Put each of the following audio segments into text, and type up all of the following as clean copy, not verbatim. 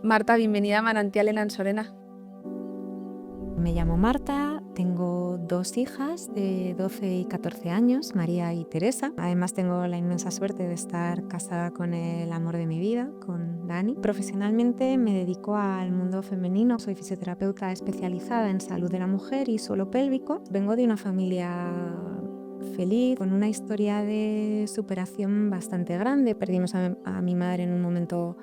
Marta, bienvenida a Manantial en Ansorena. Me llamo Marta, tengo dos hijas de 12 y 14 años, María y Teresa. Además tengo la inmensa suerte de estar casada con el amor de mi vida, con Dani. Profesionalmente me dedico al mundo femenino. Soy fisioterapeuta especializada en salud de la mujer y suelo pélvico. Vengo de una familia feliz, con una historia de superación bastante grande. Perdimos a mi madre en un momento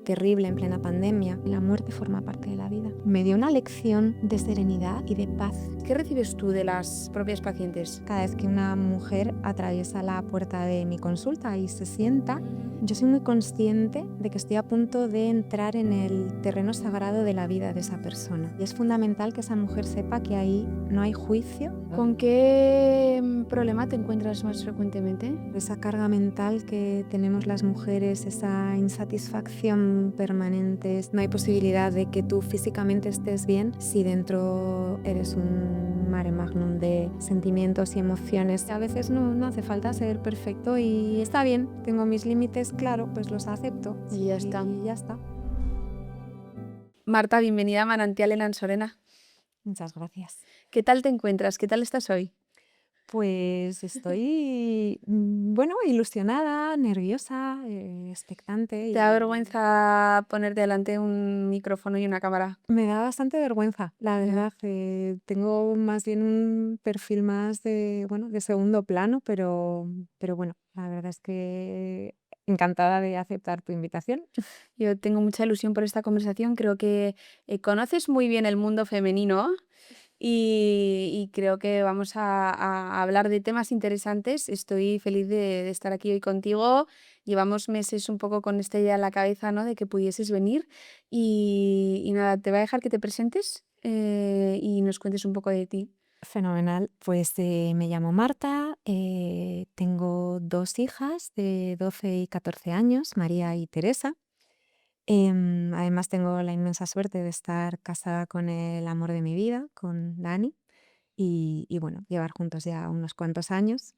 terrible en plena pandemia. La muerte forma parte de la vida. Me dio una lección de serenidad y de paz. ¿Qué recibes tú de las propias pacientes? Cada vez que una mujer atraviesa la puerta de mi consulta y se sienta, yo soy muy consciente de que estoy a punto de entrar en el terreno sagrado de la vida de esa persona. Y es fundamental que esa mujer sepa que ahí no hay juicio. ¿Con qué problema te encuentras más frecuentemente? Esa carga mental que tenemos las mujeres, esa insatisfacción permanente. No hay posibilidad de que tú físicamente estés bien si dentro eres un mare magnum de sentimientos y emociones. A veces no hace falta ser perfecto y está bien. Tengo mis límites, claro, pues los acepto. Y ya está. Y ya está. Marta, bienvenida a Manantial en Ansorena. Muchas gracias. ¿Qué tal te encuentras? ¿Qué tal estás hoy? Pues estoy, bueno, ilusionada, nerviosa, expectante. ¿Te da vergüenza ponerte delante un micrófono y una cámara? Me da bastante vergüenza, la verdad. Tengo más bien un perfil más de, bueno, de segundo plano, pero bueno, la verdad es que encantada de aceptar tu invitación. Yo tengo mucha ilusión por esta conversación. Creo que conoces muy bien el mundo femenino y creo que vamos a hablar de temas interesantes. Estoy feliz de estar aquí hoy contigo. Llevamos meses un poco con esta idea en la cabeza, ¿no? De que pudieses venir. Y nada, te voy a dejar que te presentes y nos cuentes un poco de ti. Fenomenal. Pues me llamo Marta, tengo dos hijas de 12 y 14 años, María y Teresa. Además tengo la inmensa suerte de estar casada con el amor de mi vida, con Dani, y bueno, llevar juntos ya unos cuantos años.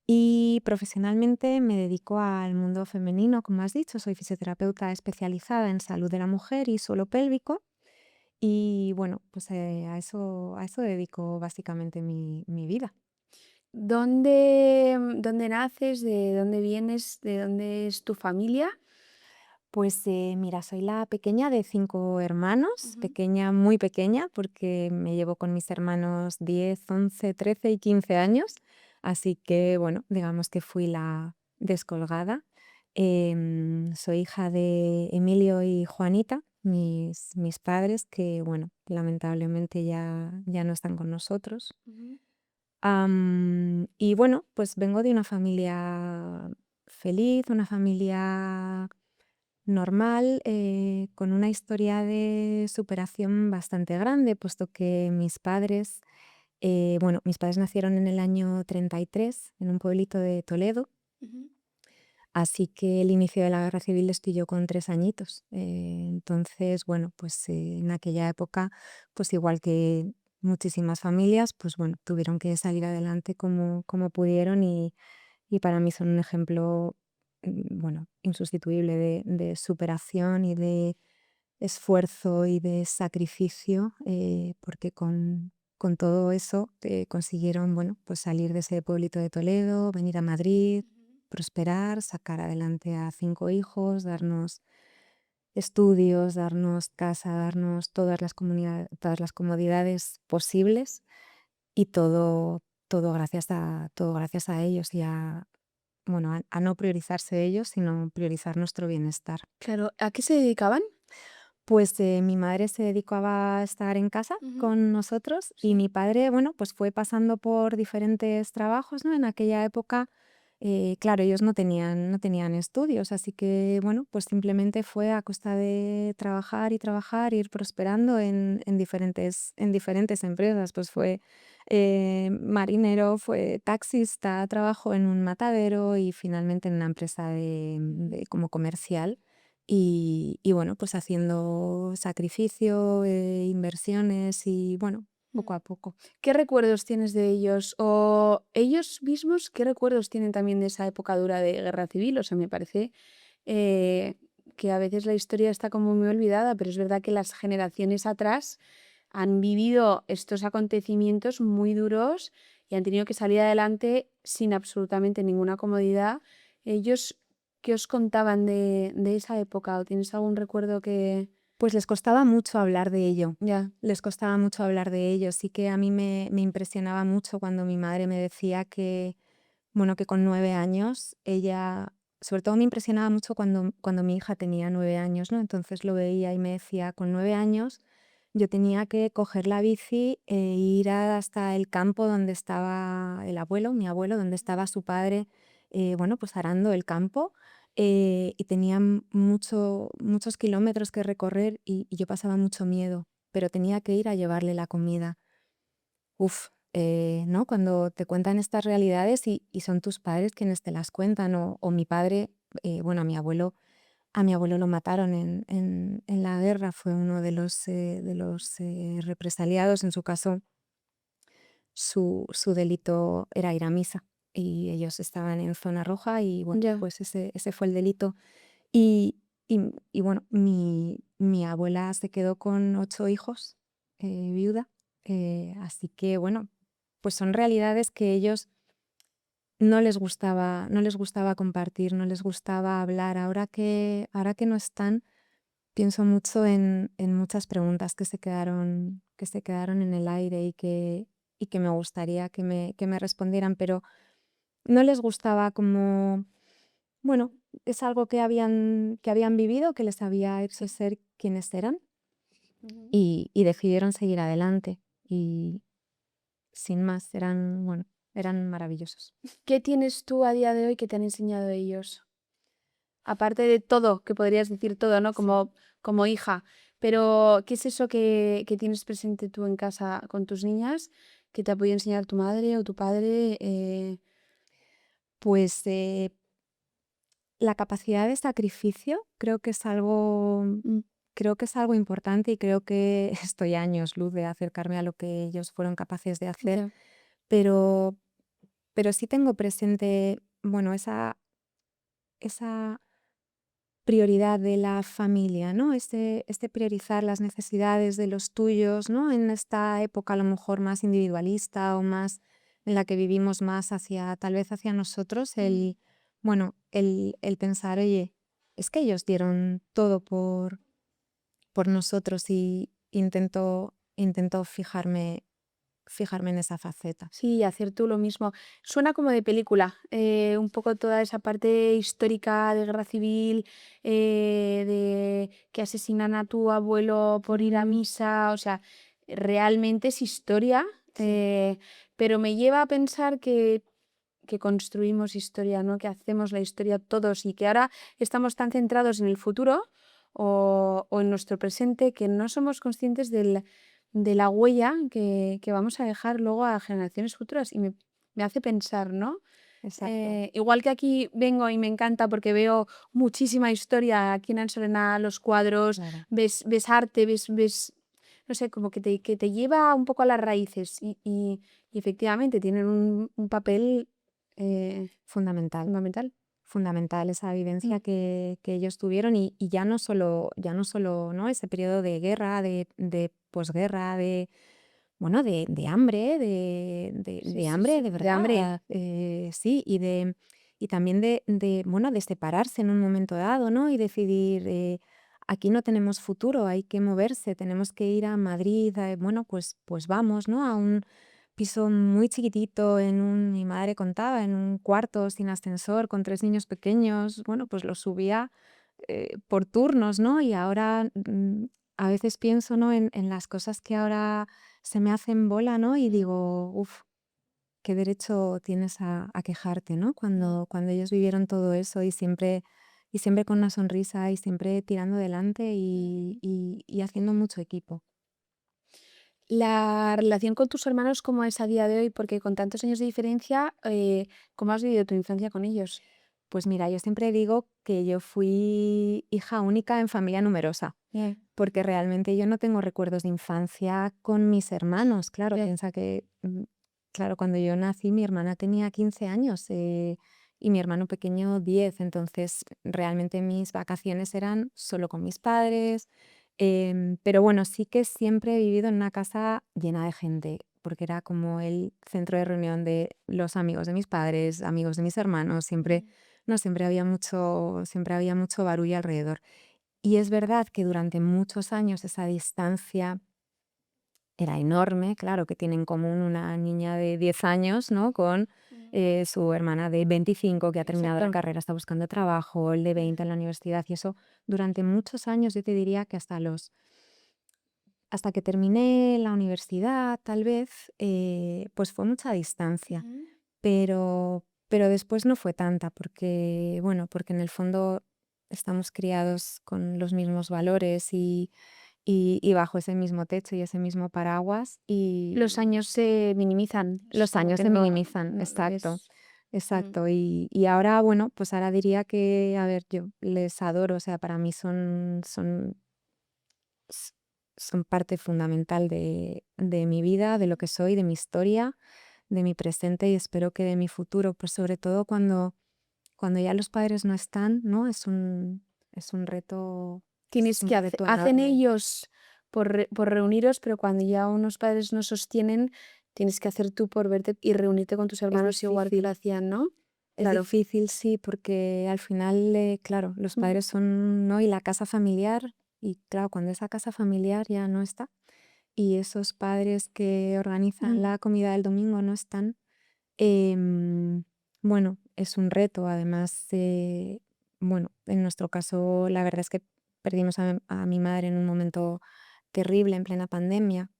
Y profesionalmente me dedico al mundo femenino, como has dicho, soy fisioterapeuta especializada en salud de la mujer y suelo pélvico. Y bueno, pues a eso dedico básicamente mi vida. ¿Dónde naces? ¿De dónde vienes? ¿De dónde es tu familia? Pues mira, soy la pequeña de 5 hermanos, Ujú. pequeña, muy pequeña, porque me llevo con mis hermanos 10, 11, 13 y 15 años, así que bueno, digamos que fui la descolgada. Soy hija de Emilio y Juanita, mis padres, que bueno, lamentablemente ya no están con nosotros. Ujú. Y bueno, pues vengo de una familia feliz, una familia normal, con una historia de superación bastante grande, puesto que mis padres nacieron en el año 33 en un pueblito de Toledo, Ujú. así que el inicio de la guerra civil estoy yo con 3 añitos. Entonces, bueno, pues en aquella época, pues igual que muchísimas familias, pues bueno, tuvieron que salir adelante como pudieron y para mí son un ejemplo, bueno, insustituible de superación y de esfuerzo y de sacrificio, porque con todo eso consiguieron, bueno, pues salir de ese pueblito de Toledo, venir a Madrid, prosperar, sacar adelante a 5 hijos, darnos estudios, darnos casa, darnos todas las comodidades posibles y todo gracias a ellos y bueno, a no priorizarse ellos, sino priorizar nuestro bienestar. Claro, ¿a qué se dedicaban? Pues mi madre se dedicaba a estar en casa Ujú. con nosotros y Sí. mi padre, bueno, pues fue pasando por diferentes trabajos, ¿no? En aquella época, claro, ellos no tenían estudios, así que, bueno, pues simplemente fue a costa de trabajar, ir prosperando en diferentes empresas. Pues fue marinero, fue taxista, trabajó en un matadero y finalmente en una empresa como comercial. Y bueno, pues haciendo sacrificio, inversiones y bueno, Mm. poco a poco. ¿Qué recuerdos tienes de ellos? O ellos mismos, ¿qué recuerdos tienen también de esa época dura de guerra civil? O sea, me parece eh, que a veces la historia está como muy olvidada, pero es verdad que las generaciones atrás han vivido estos acontecimientos muy duros y han tenido que salir adelante sin absolutamente ninguna comodidad. Ellos, ¿qué os contaban de esa época? ¿O tienes algún recuerdo que...? Pues les costaba mucho hablar de ello. Ya, Les costaba mucho hablar de ello. Sí que a mí me impresionaba mucho cuando mi madre me decía que, bueno, que con 9 años ella, sobre todo me impresionaba mucho cuando mi hija tenía 9 años, ¿no? Entonces lo veía y me decía, con 9 años yo tenía que coger la bici e ir hasta el campo donde estaba el abuelo, mi abuelo, donde estaba su padre, bueno, pues arando el campo, y tenía muchos kilómetros que recorrer y yo pasaba mucho miedo, pero tenía que ir a llevarle la comida. Uf, ¿no? Cuando te cuentan estas realidades y son tus padres quienes te las cuentan, o mi padre, bueno, a mi abuelo lo mataron en la guerra, fue uno de los represaliados. En su caso, su delito era ir a misa y ellos estaban en zona roja y bueno, ya, pues ese fue el delito. Y, y bueno, mi abuela se quedó con 8 hijos, viuda, así que bueno, pues son realidades que ellos no les gustaba compartir, no les gustaba hablar. Ahora que no están, pienso mucho en muchas preguntas que se quedaron en el aire y que me gustaría que me respondieran, pero no les gustaba como, bueno, es algo que habían vivido, que les había hecho sí. ser quienes eran Ujú. y decidieron seguir adelante y sin más, eran maravillosos. ¿Qué tienes tú a día de hoy que te han enseñado ellos? Aparte de todo, que podrías decir todo, ¿no? Sí. Como hija. Pero, ¿qué es eso que tienes presente tú en casa con tus niñas que te ha podido enseñar tu madre o tu padre? Pues la capacidad de sacrificio Mm, creo que es algo importante y creo que estoy a años luz de acercarme a lo que ellos fueron capaces de hacer, ya. pero, pero sí tengo presente, bueno, esa prioridad de la familia, ¿no? Este priorizar las necesidades de los tuyos, ¿no? En esta época a lo mejor más individualista o más en la que vivimos más tal vez hacia nosotros, Mm. el pensar, oye, es que ellos dieron todo por nosotros y intento fijarme en esa faceta. Sí, hacer tú lo mismo. Suena como de película, un poco toda esa parte histórica de guerra civil, de que asesinan a tu abuelo por ir a Mm, misa, o sea, realmente es historia, sí, pero me lleva a pensar que construimos historia, ¿no? Que hacemos la historia todos y que ahora estamos tan centrados en el futuro o en nuestro presente que no somos conscientes de la huella que vamos a dejar luego a generaciones futuras. Y me hace pensar, ¿no? exacto. Igual que aquí vengo y me encanta porque veo muchísima historia aquí en Ansolena, los cuadros, Claro. ves arte, ves, no sé, como que te lleva un poco a las raíces y efectivamente tienen un papel Fundamental. fundamental. Fundamental esa Mm, vivencia que ellos tuvieron y ya no solo, ¿no? Ese periodo de guerra, de posguerra, bueno, de hambre, sí, de sí, hambre sí. de De hambre. verdad, sí, y también bueno, de separarse en un momento dado, ¿no? Y decidir, aquí no tenemos futuro, hay que moverse, tenemos que ir a Madrid, bueno, pues vamos, ¿no? A un piso muy chiquitito, mi madre contaba, en un cuarto sin ascensor, con 3 niños pequeños, bueno, pues lo subía por turnos, ¿no? Y ahora a veces pienso, ¿no? en las cosas que ahora se me hacen bola, ¿no? Y Mm, digo, uff, qué derecho tienes a quejarte, ¿no? mm. Cuando ellos vivieron todo eso y siempre con una sonrisa y siempre tirando adelante y haciendo mucho equipo. La relación con tus hermanos, ¿cómo es a día de hoy? Porque con tantos años de diferencia, ¿cómo has vivido tu infancia con ellos? Pues mira, yo siempre digo que yo fui hija única en familia numerosa. Bien, Porque realmente yo no tengo recuerdos de infancia con mis hermanos. Claro, bien. piensa que, claro, cuando yo nací mi hermana tenía 15 años, y mi hermano pequeño 10. Entonces, realmente mis vacaciones eran solo con mis padres. Pero bueno, sí que siempre he vivido en una casa llena de gente, porque era como el centro de reunión de los amigos de mis padres, amigos de mis hermanos, siempre, Mm. no, siempre había mucho barullo alrededor. Y es verdad que durante muchos años esa distancia era enorme, claro, que tiene en común una niña de 10 años, ¿no? Con Mm. su hermana de 25 que ha terminado la Exacto. carrera, está buscando trabajo, el de 20 en la universidad y eso durante muchos años, yo te diría que hasta que terminé la universidad, tal vez, pues fue mucha distancia, Ujú. pero después no fue tanta, porque, bueno, porque en el fondo estamos criados con los mismos valores y bajo ese mismo techo y ese mismo paraguas, Los y años se minimizan, es los como años que se no, minimizan, no lo exacto, ves. Mm. exacto. Y ahora, bueno, pues ahora diría que, a ver, yo les adoro, o sea, para mí s- son parte fundamental de mi vida, de lo que soy, de mi historia, de mi presente y espero que de mi futuro, pues sobre todo cuando ya los padres no están, ¿no? Es Tienes un que reto hacen enorme. ellos por reuniros, pero cuando ya unos padres no sostienen, tienes que hacer tú por verte y reunirte con tus Es hermanos igual que lo difícil. hacían, ¿no? Es Claro. difícil, sí, porque al final, claro, los Mm. padres son, ¿no? Y la casa familiar, y claro, cuando esa casa familiar ya no está, y esos padres que organizan Mm. la comida del domingo no están, em, bueno, es un reto. Además, bueno, en nuestro caso, la verdad es que perdimos a mi madre en un momento terrible, en plena pandemia,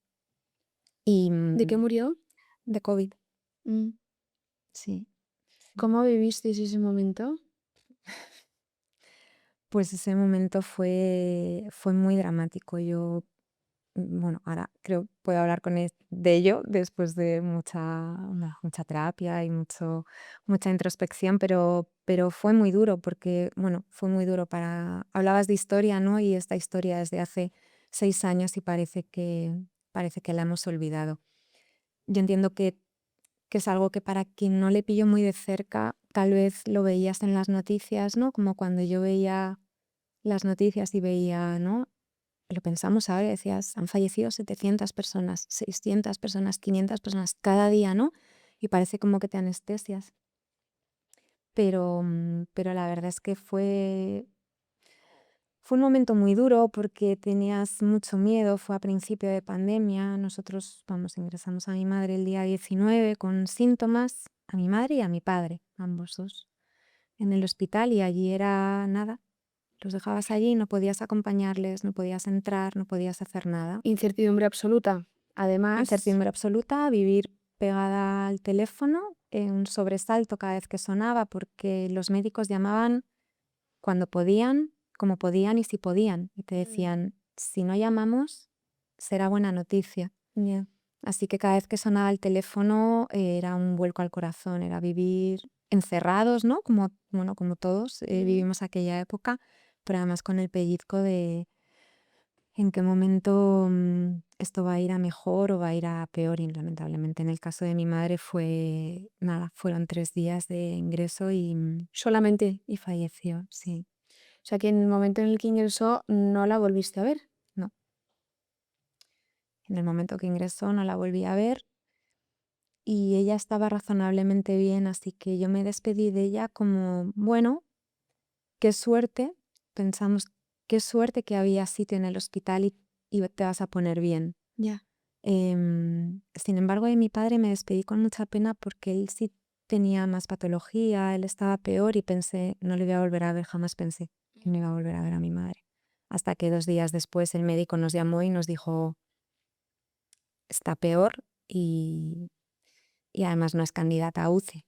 y ¿De qué murió? de COVID, Mm. sí. Sí. ¿Cómo vivisteis ese momento? Pues ese momento fue muy dramático. Yo, bueno, ahora creo puedo hablar de ello después de mucha terapia y mucha introspección, pero fue muy duro porque, bueno, fue muy duro hablabas de historia, ¿no? Y esta historia es de hace 6 años y parece que la hemos olvidado. Yo entiendo que es algo que para quien no le pilló muy de cerca, tal vez lo veías en las noticias, ¿no? Como cuando yo veía las noticias y veía, ¿no? Lo pensamos ahora y decías, han fallecido 700 personas, 600 personas, 500 personas cada día, ¿no? Y parece como que te anestesias. Pero la verdad es que fue un momento muy duro porque tenías mucho miedo, fue a principio de pandemia. Nosotros, vamos, ingresamos a mi madre el día 19 con síntomas, a mi madre y a mi padre, ambos dos, en el hospital y allí era nada. Los dejabas allí, no podías acompañarles, no podías entrar, no podías hacer nada. Incertidumbre absoluta. Además, Incertidumbre absoluta, vivir pegada al teléfono, un sobresalto cada vez que sonaba, porque los médicos llamaban cuando podían, como podían y si podían. Y te mm, decían, si no llamamos, será buena noticia. ya. Así que cada vez que sonaba el teléfono era un vuelco al corazón, era vivir encerrados, ¿no? Como, bueno, como todos Mm. vivimos aquella época, pero además con el pellizco de en qué momento esto va a ir a mejor o va a ir a peor. Y lamentablemente en el caso de mi madre fue, nada, fueron 3 días de ingreso Solamente. y falleció, sí. O sea que en el momento en el que ingresó no la volviste a ver. No, en el momento que ingresó no la volví a ver y ella estaba razonablemente bien, así que yo me despedí de ella como, bueno, qué suerte, pensamos, qué suerte que había sitio en el hospital y te vas a poner bien. Ya. Sin embargo, de mi padre me despedí con mucha pena porque él sí tenía más patología, él estaba peor y pensé, no le voy a volver a ver, jamás pensé que no iba a volver a ver a mi madre. Hasta que 2 días después el médico nos llamó y nos dijo, está peor y, y además no es candidata a UCI.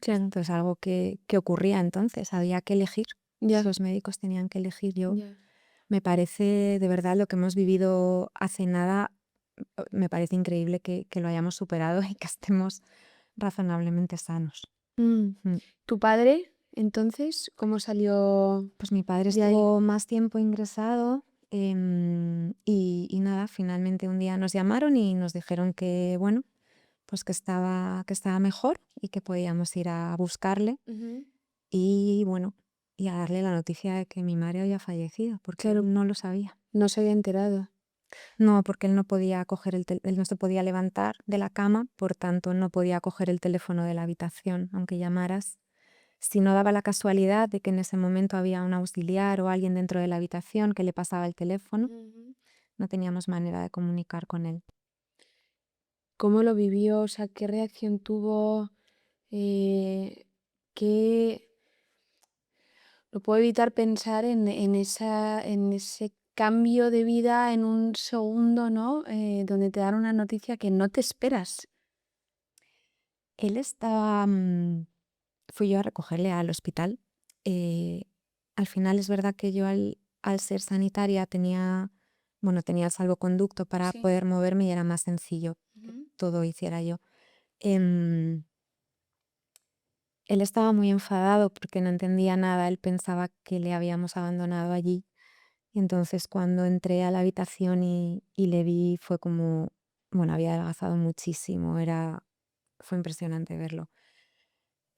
Claro. Esto es algo que ocurría entonces, había que elegir. Ya. Los médicos tenían que elegir. Yo Ya. me parece de verdad lo que hemos vivido hace nada, me parece increíble que lo hayamos superado y que estemos razonablemente sanos. Mm. Mm. ¿Tu padre, entonces, cómo salió Pues mi padre de ahí? estuvo más tiempo ingresado, y nada, finalmente un día nos llamaron y nos dijeron que, bueno, pues que estaba mejor y que podíamos ir a buscarle Ujú. y bueno, y a darle la noticia de que mi madre había fallecido, porque Claro, él no lo sabía. no se había enterado. No, porque él no podía él no se podía levantar de la cama, por tanto no podía coger el teléfono de la habitación, aunque llamaras. Si no daba la casualidad de que en ese momento había un auxiliar o alguien dentro de la habitación que le pasaba el teléfono, Ujú. no teníamos manera de comunicar con él. ¿Cómo lo vivió? O sea, ¿qué reacción tuvo? Eh, ¿Qué? No puedo evitar pensar en ese cambio de vida en un segundo, ¿no? Donde te dan una noticia que no te esperas. Él estaba, fui yo a recogerle al hospital. eh, Al final es verdad que yo al ser sanitaria tenía el salvoconducto para Sí. poder moverme y era más sencillo que Ujú. todo hiciera yo. Em, Él estaba muy enfadado porque no entendía nada, él pensaba que le habíamos abandonado allí. Y entonces cuando entré a la habitación y le vi fue como, bueno, había adelgazado muchísimo, fue impresionante verlo.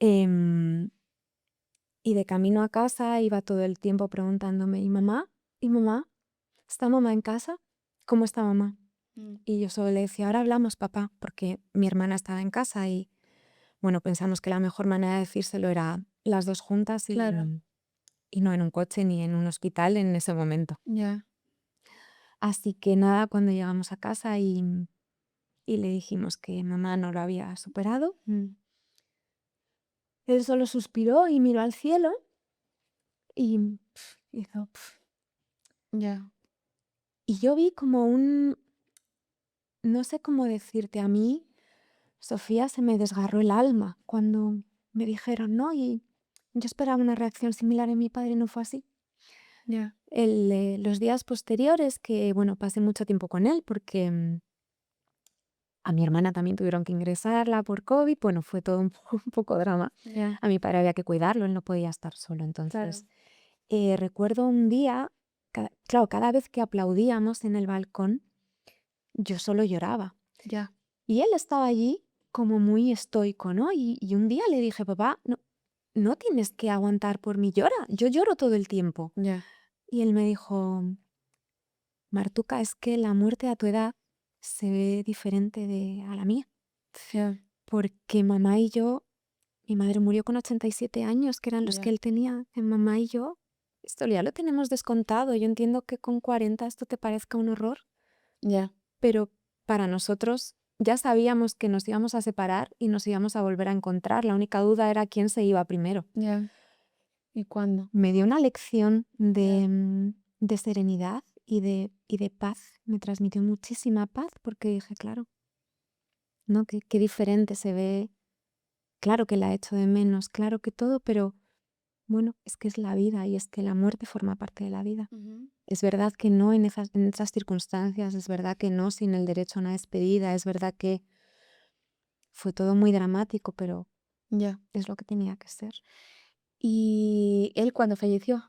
Em, y de camino a casa iba todo el tiempo preguntándome, ¿y mamá? ¿Y mamá? ¿Está mamá en casa? ¿Cómo está mamá? Mm. Y yo solo le decía, ahora hablamos, papá, porque mi hermana estaba en casa y, bueno, pensamos que la mejor manera de decírselo era las dos juntas Claro, y no en un coche ni en un hospital en ese momento. ya. Así que nada, cuando llegamos a casa y le dijimos que mamá no lo había superado, Mm. él solo suspiró y miró al cielo y hizo... Ya. Y yo vi como no sé cómo decirte, a mí, Sofía, se me desgarró el alma cuando me dijeron, ¿no? Y yo esperaba una reacción similar en mi padre y no fue así. Ya. Los días posteriores, que bueno, pasé mucho tiempo con él porque a mi hermana también tuvieron que ingresarla por COVID, bueno, fue todo un poco drama. Ya. A mi padre había que cuidarlo, él no podía estar solo. Claro. Entonces, recuerdo un día, claro, cada vez que aplaudíamos en el balcón, yo solo lloraba. Ya. Y él estaba allí como muy estoico, ¿no? Y un día le dije, papá, no, no tienes que aguantar por mí, llora, yo lloro todo el tiempo. Ya. Y él me dijo, Martuca, es que la muerte a tu edad se ve diferente a la mía, Ya. porque mamá y yo, mi madre murió con 87 años, que eran los que Ya. él tenía, que mamá y yo, esto ya lo tenemos descontado. Yo entiendo que con 40 esto te parezca un horror, Ya. pero para nosotros ya sabíamos que nos íbamos a separar y nos íbamos a volver a encontrar. La única duda era quién se iba primero. Ya. ¿Y cuándo? Me dio una lección Ya. de serenidad y de paz. Me transmitió muchísima paz porque dije, claro, ¿no? Qué diferente se ve. Claro que la echo de menos, claro que todo, pero bueno, es que es la vida y es que la muerte forma parte de la vida. Ujú. Es verdad que no en esas circunstancias, es verdad que no sin el derecho a una despedida, es verdad que fue todo muy dramático, pero Ya. es lo que tenía que ser. ¿Y él cuando falleció?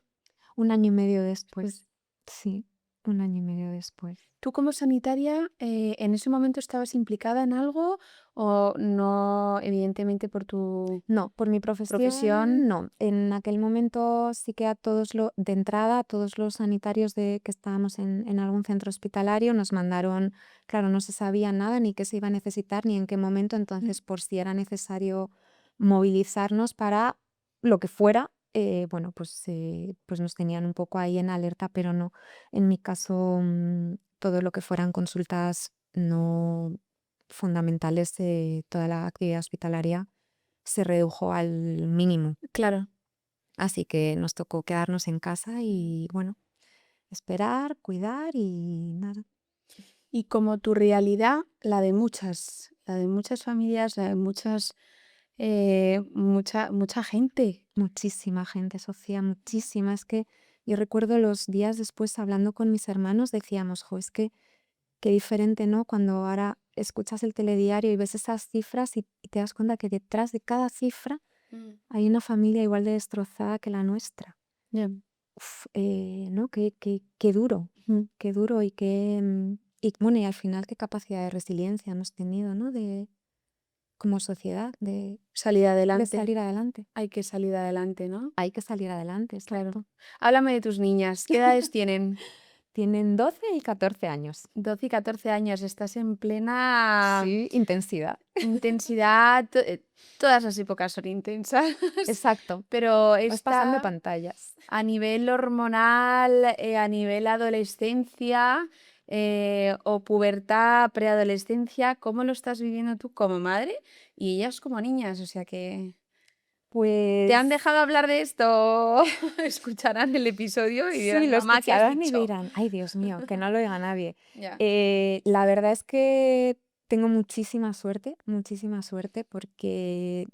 Un año y medio Pues después, sí, un año y medio después. tú como sanitaria, ¿en ese momento estabas implicada en algo o no, evidentemente por tu No, por mi profesión profesión? no. En aquel momento sí que de entrada, a todos los sanitarios que estábamos en algún centro hospitalario nos mandaron, claro, no se sabía nada ni qué se iba a necesitar ni en qué momento, Mm. entonces por si era necesario movilizarnos para lo que fuera, bueno, pues nos tenían un poco ahí en alerta, pero no. En mi caso, todo lo que fueran consultas no fundamentales, toda la actividad hospitalaria se redujo al mínimo. Claro. Así que nos tocó quedarnos en casa Mm. y bueno, esperar, cuidar y nada. Y como tu realidad, la de muchas familias, la de muchas, mucha gente. Muchísima gente, Sofía, muchísima. Es que yo recuerdo los días después hablando con mis hermanos, decíamos, jo, es que qué diferente, ¿no? Cuando ahora escuchas el telediario y ves esas cifras y te das cuenta que detrás de cada cifra Mm. hay una familia igual de destrozada que la nuestra. Ya. Uf, ¿no? Qué duro y bueno, y al final qué capacidad de resiliencia hemos tenido, ¿no? como sociedad Salir de adelante. salir adelante. Hay que salir adelante, ¿no? Hay que salir adelante, Claro. exacto. Háblame de tus niñas. ¿Qué edades tienen? Tienen 12 y 14 años. 12 y 14 años. Estás en plena Sí, intensidad. intensidad. Todas las épocas son intensas. Exacto. Pero Vas pasando esta, pantallas. a nivel hormonal, a nivel adolescencia o pubertad, preadolescencia, ¿cómo lo estás viviendo tú como madre y ellas como niñas? O sea que... ¿Te han Pues dejado hablar de esto? Escucharán el episodio y sí, dirán, lo mamá, ¿qué has escucharán y dicho? dirán, ay Dios mío, que no lo oiga nadie. Ya. La verdad es que tengo muchísima suerte porque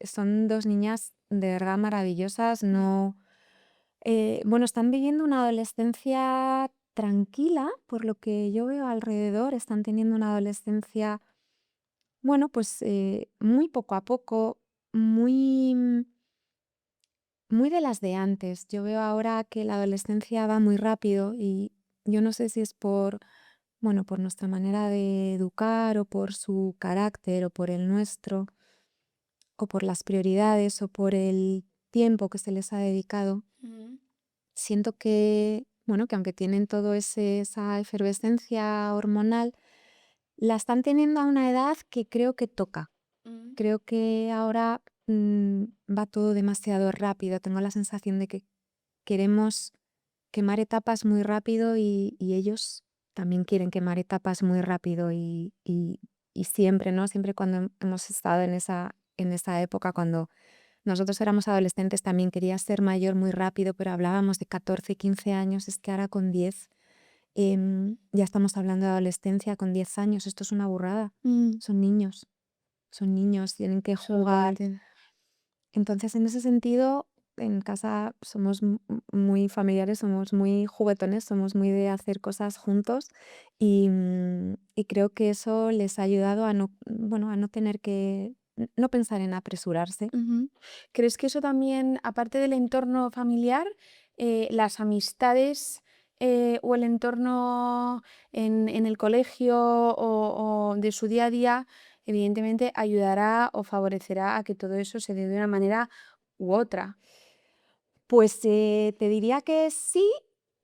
son dos niñas de verdad maravillosas. No, bueno, están viviendo una adolescencia tranquila, por lo que yo veo alrededor, están teniendo una adolescencia, bueno, pues muy poco a poco, muy, muy de las de antes. Yo veo ahora que la adolescencia va muy rápido y yo no sé si es por, bueno, por nuestra manera de educar o por su carácter o por el nuestro o por las prioridades o por el tiempo que se les ha dedicado. Mm, Siento que, bueno, que aunque tienen todo esa efervescencia hormonal, la están teniendo a una edad que creo que toca. mm, Creo que ahora va todo demasiado rápido. Tengo la sensación de que queremos quemar etapas muy rápido y ellos también quieren quemar etapas muy rápido y siempre, ¿no? Siempre cuando hemos estado en esa época, cuando nosotros éramos adolescentes, también quería ser mayor muy rápido, pero hablábamos de 14 15 años, es que ahora con 10 ya estamos hablando de adolescencia con 10 años, esto es una burrada. mm. Son niños, tienen que Solo con jugar. entiendo. Entonces, en ese sentido, en casa somos muy familiares, somos muy juguetones, somos muy de hacer cosas juntos y creo que eso les ha ayudado a no, bueno, a no tener que, no pensar en apresurarse. Ujú. ¿Crees que eso también, aparte del entorno familiar, las amistades o el entorno en el colegio o de su día a día, evidentemente ayudará o favorecerá a que todo eso se dé de una manera u otra? Pues te diría que sí,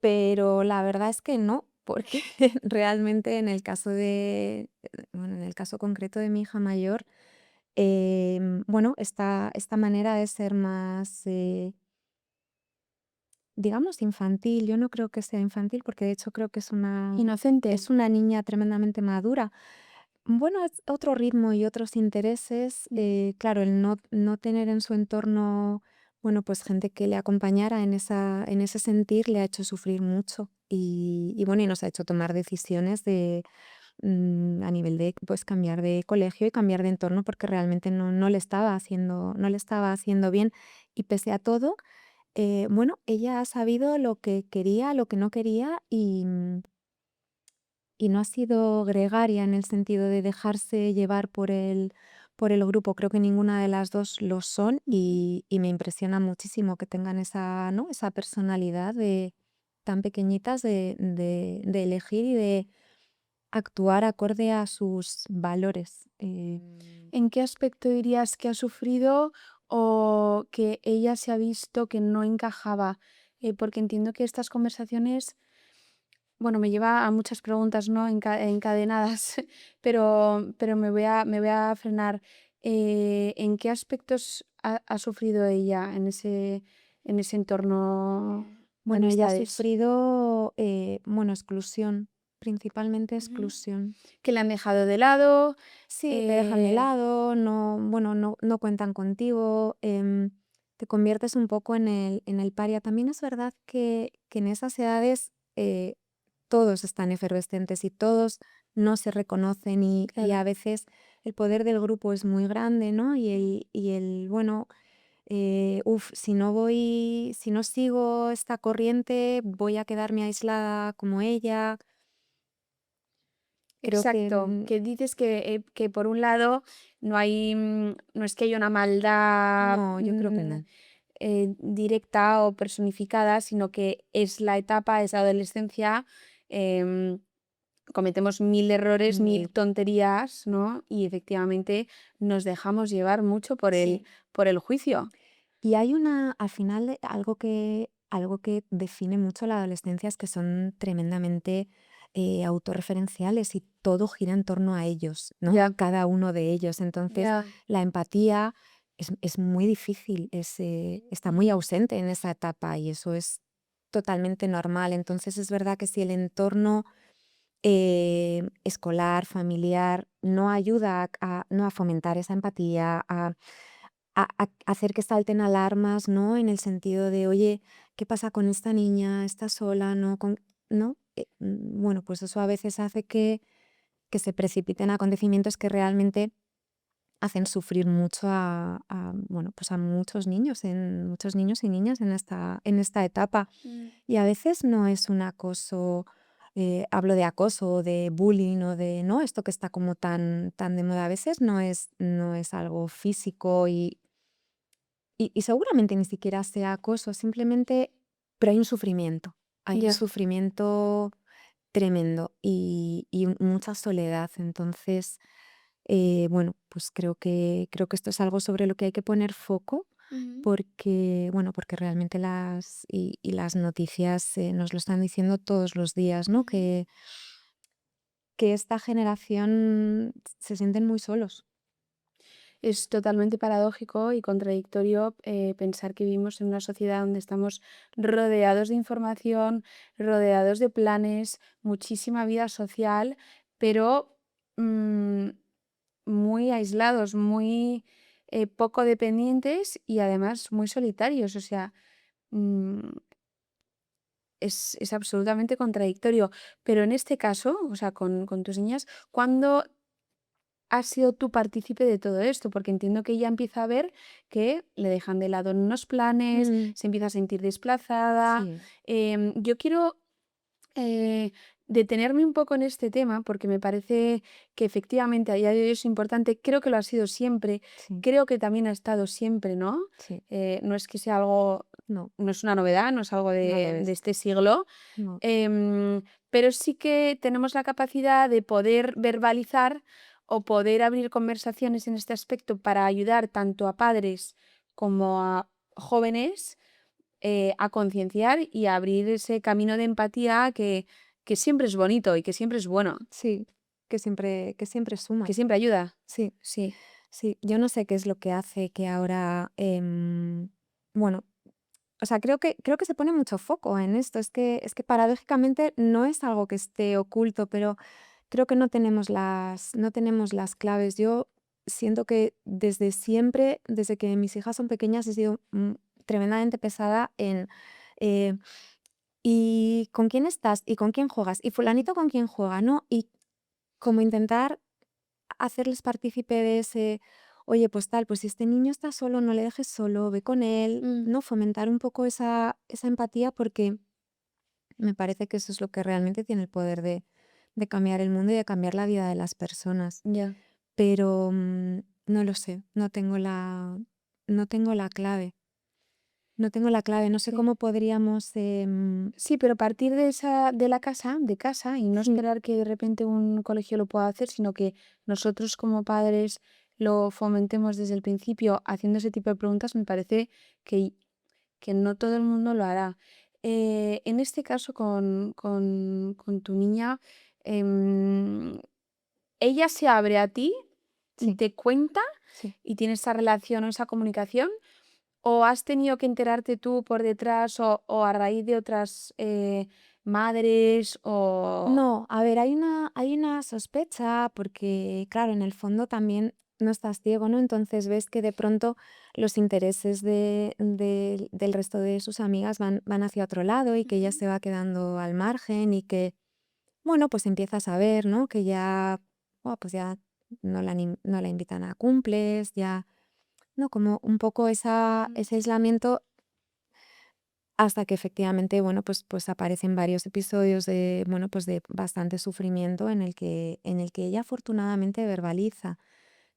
pero la verdad es que no, porque realmente en el caso bueno, en el caso concreto de mi hija mayor, bueno, esta manera de ser más, digamos, infantil, yo no creo que sea infantil, porque de hecho creo que Inocente. es una niña tremendamente madura. Bueno, es otro ritmo y otros intereses. Mm, Claro, el no tener en su entorno, bueno, pues gente que le acompañara en ese sentir le ha hecho sufrir mucho. Y bueno, y nos ha hecho tomar decisiones a nivel de pues cambiar de colegio y cambiar de entorno porque realmente no le estaba haciendo bien. Y pese a todo, bueno, ella ha sabido lo que quería, lo que no quería y no ha sido gregaria en el sentido de dejarse llevar por el grupo. Creo que ninguna de las dos lo son ujú. y me impresiona muchísimo que tengan esa, ¿no? Esa personalidad de tan pequeñitas de elegir y de actuar acorde a sus valores. ¿En qué aspecto dirías que ha sufrido o que ella se ha visto que no encajaba? Porque entiendo que estas conversaciones, bueno, me lleva a muchas preguntas, ¿no? Encadenadas, pero me voy a frenar. ¿En qué aspectos ha sufrido ella en ese entorno de Bueno, ella ha amistades? sufrido, bueno, exclusión, principalmente Ujú. exclusión. Que le han dejado de lado. Sí, te dejan de eh, lado, no, bueno, no cuentan contigo, te conviertes un poco en el paria. También es verdad que en esas edades todos están efervescentes y todos no se reconocen y claro. a veces el poder del grupo es muy grande, ¿no? Mm. Bueno, si no sigo esta corriente, voy a quedarme aislada como ella. Creo que Exacto, que dices que por un lado no hay, no es que haya una maldad no, yo creo que no. directa o personificada, sino que es la etapa, es la adolescencia, em, cometemos 1000 errores, 1000 Mil. tonterías, ¿no? Y efectivamente nos dejamos llevar mucho Sí. por el juicio. Y hay al final, algo que define mucho la adolescencia es que son tremendamente autorreferenciales y todo gira en torno a ellos, ¿no? Ya, Cada uno de ellos. Entonces, ya. la empatía es muy difícil, está muy Ujú. ausente en esa etapa y eso es totalmente normal. Entonces, es verdad que si el entorno escolar, familiar, no ayuda no a fomentar esa empatía, a hacer que salten alarmas, ¿no? En el sentido de, oye, ¿qué pasa con esta niña? ¿Está sola? ¿No? ¿No? Bueno, pues eso a veces hace que se precipiten acontecimientos que realmente hacen sufrir mucho bueno, pues a muchos niños y niñas en esta etapa. Mm, Y a veces no es un acoso, hablo de acoso o de bullying o de, ¿no? Esto que está como tan de moda. A veces no es algo físico y seguramente ni siquiera sea acoso, simplemente, pero hay un ya. sufrimiento tremendo y mucha soledad. Entonces, bueno, pues creo que esto es algo sobre lo que hay que poner foco Ujú. porque, bueno, porque realmente las noticias nos lo están diciendo todos los días, ¿no? Ujú. Que esta generación se sienten muy solos. Es totalmente paradójico y contradictorio pensar que vivimos en una sociedad donde estamos rodeados de información, rodeados de planes, muchísima vida social, pero mm, muy aislados, muy poco dependientes y además muy solitarios. O sea, mm, es absolutamente contradictorio. Pero en este caso, o sea, con tus niñas, ¿cuándo has sido tú partícipe de todo esto? Porque entiendo que ella empieza a ver que le dejan de lado en unos planes, Mm, se empieza a sentir desplazada. sí, Yo quiero eh, detenerme un poco en este tema porque me parece que efectivamente a día de hoy es importante, creo que lo ha sido siempre, sí, creo que también ha estado siempre, ¿no? sí. No es que sea algo, No, no es una novedad, no es algo no lo de es. este siglo, No. em, pero sí que tenemos la capacidad de poder verbalizar o poder abrir conversaciones en este aspecto para ayudar tanto a padres como a jóvenes a concienciar y a abrir ese camino de empatía que siempre es bonito y que siempre es bueno, Sí, que siempre suma. que siempre ayuda. Sí, Sí. sí. Yo no sé qué es lo que hace que ahora, bueno, o sea, creo que se pone mucho foco en esto. Es que paradójicamente no es algo que esté oculto, pero creo que no tenemos las claves. Yo siento que desde siempre, desde que mis hijas son pequeñas, he sido tremendamente pesada en eh, ¿y con quién estás? ¿Y con quién juegas? ¿Y Ujú. fulanito con quién juega? ¿No? Y como intentar hacerles partícipe de ese, oye, pues tal, pues si este niño está solo, no le dejes solo, ve con él, Mm, ¿no? Fomentar un poco esa empatía porque me parece que eso es lo que realmente tiene el poder de cambiar el mundo y de cambiar la vida de las personas. ya. Pero no lo sé, no tengo la clave, no tengo la clave, no sé Sí. cómo podríamos... Sí, pero partir de esa, de casa, y no sí, esperar que de repente un colegio lo pueda hacer, sino que nosotros como padres lo fomentemos desde el principio haciendo ese tipo de preguntas, me parece que, que no todo el mundo lo hará. En este caso con tu niña, em, ella se abre a ti y sí, te cuenta sí. y tiene esa relación o esa comunicación, o has tenido que enterarte tú por detrás o a raíz de otras madres o... No, a ver, hay una sospecha porque, claro, en el fondo también no estás ciego, ¿no? Entonces ves que de pronto los intereses del resto de sus amigas van hacia otro lado y que ella Ujú. se va quedando al margen y que, bueno, pues empiezas a ver, ¿no? Que ya, pues ya no la invitan a cumples, ya, ¿no? Como un poco Mm, ese aislamiento hasta que efectivamente, bueno, pues aparecen varios episodios de, bueno, pues de bastante sufrimiento en el que ella afortunadamente verbaliza.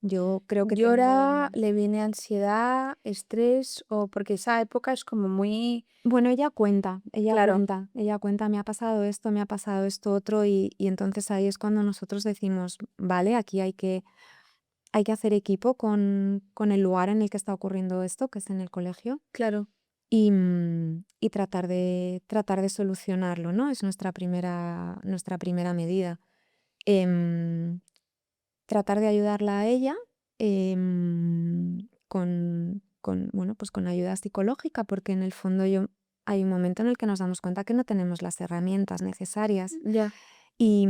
Yo creo que tengo. ¿Llora, le viene ansiedad, estrés o porque esa época es como muy Bueno, ella cuenta, ella claro, cuenta, ella cuenta, me ha pasado esto otro, y entonces ahí es cuando nosotros decimos, vale, aquí hay que hacer equipo con el lugar en el que está ocurriendo esto, que es en el colegio, claro, y tratar de solucionarlo, ¿no? Es nuestra primera medida. Em, Tratar de ayudarla a ella, bueno, pues con ayuda psicológica, porque en el fondo hay un momento en el que nos damos cuenta que no tenemos las herramientas necesarias, ya, y,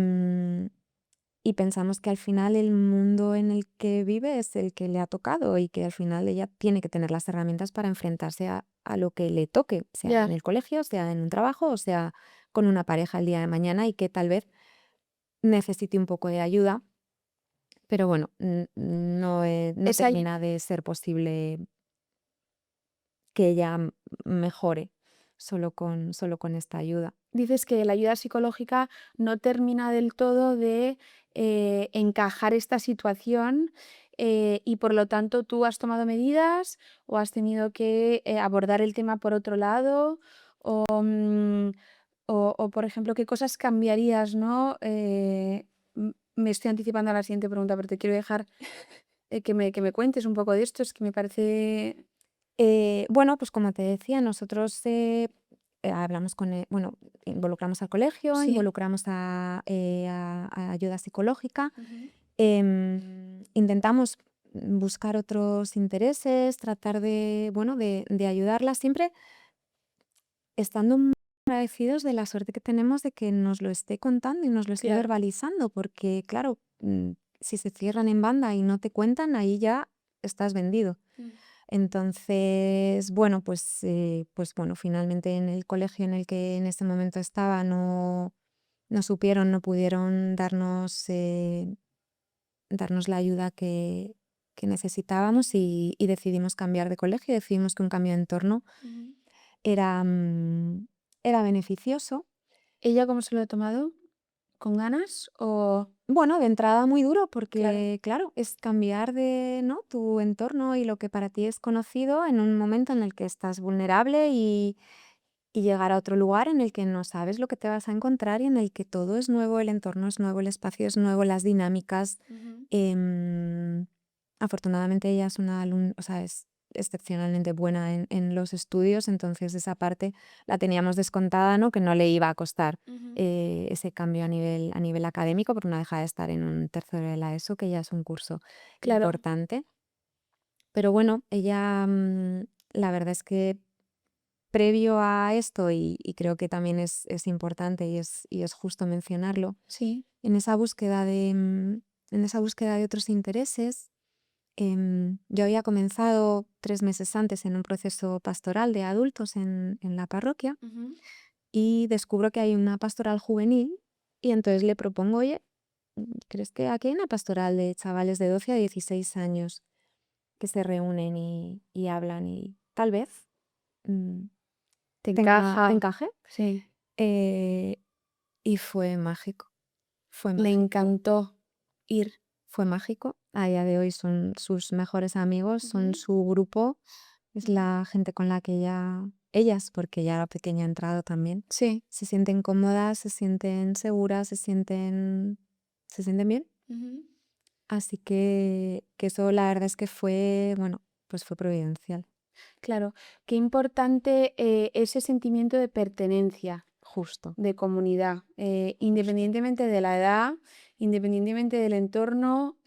y pensamos que al final el mundo en el que vive es el que le ha tocado, y que al final ella tiene que tener las herramientas para enfrentarse a lo que le toque, sea en ya. el colegio, sea en un trabajo o sea con una pareja el día de mañana, y que tal vez necesite un poco de ayuda. Pero bueno, no Esa ay termina de ser posible que ella mejore solo con esta ayuda. dices que la ayuda psicológica no termina del todo de, encajar esta situación, y por lo tanto, ¿tú has tomado medidas o has tenido que, abordar el tema por otro lado? O, por ejemplo, ¿qué cosas cambiarías, no? Me estoy anticipando a la siguiente pregunta, pero te quiero dejar, que me cuentes un poco de esto, es que me parece Bueno, pues como te decía, nosotros hablamos bueno, involucramos al colegio, sí. involucramos a ayuda psicológica, Ujú. intentamos buscar otros intereses, tratar bueno, de ayudarla siempre estando muy agradecidos de la suerte que tenemos de que nos lo esté contando y nos lo esté Claro. verbalizando, porque claro, si se cierran en banda y no te cuentan, ahí ya estás vendido. Mm. Entonces, bueno, pues bueno, finalmente en el colegio en el que en ese momento estaba no supieron, no pudieron darnos la ayuda que necesitábamos, y decidimos cambiar de colegio, decidimos que un cambio de entorno Ujú. era, era beneficioso. ¿Ella cómo se lo ha tomado? ¿Con ganas o? Bueno, de entrada muy duro Claro. porque, claro, es cambiar ¿no? Tu entorno y lo que para ti es conocido en un momento en el que estás vulnerable, y llegar a otro lugar en el que no sabes lo que te vas a encontrar y en el que todo es nuevo, el entorno es nuevo, el espacio es nuevo, las dinámicas. Ujú. em, Afortunadamente ella es una alumna, o sea, es excepcionalmente buena en los estudios, entonces esa parte la teníamos descontada, ¿no? Que no le iba a costar Ujú. ese cambio a nivel académico, porque no deja de estar en un tercero de la ESO, que ya es un curso Claro, importante. Pero bueno, ella, la verdad es que previo a esto, y creo que también es importante y es justo mencionarlo, sí. en esa búsqueda en esa búsqueda de otros intereses, yo había comenzado 3 meses antes en un proceso pastoral de adultos en la parroquia, Ujú. y descubro que hay una pastoral juvenil, y entonces le propongo: "Oye, ¿crees que aquí hay una pastoral de chavales de 12 a 16 años que se reúnen y hablan y tal vez, mm, Te te encaja. encaje?". Sí. Eh, y fue mágico, fue Le mágico, encantó ir. fue mágico. A día de hoy son sus mejores amigos, son Ujú. su grupo, es Ujú. la gente con la que ellas, porque ya la pequeña ha entrado también, Sí. se sienten cómodas, se sienten seguras, se sienten bien. Ujú. Así que eso la verdad es que fue, bueno, pues fue providencial, Claro, qué importante, ese sentimiento de pertenencia. justo. De comunidad, independientemente de la edad, independientemente del entorno,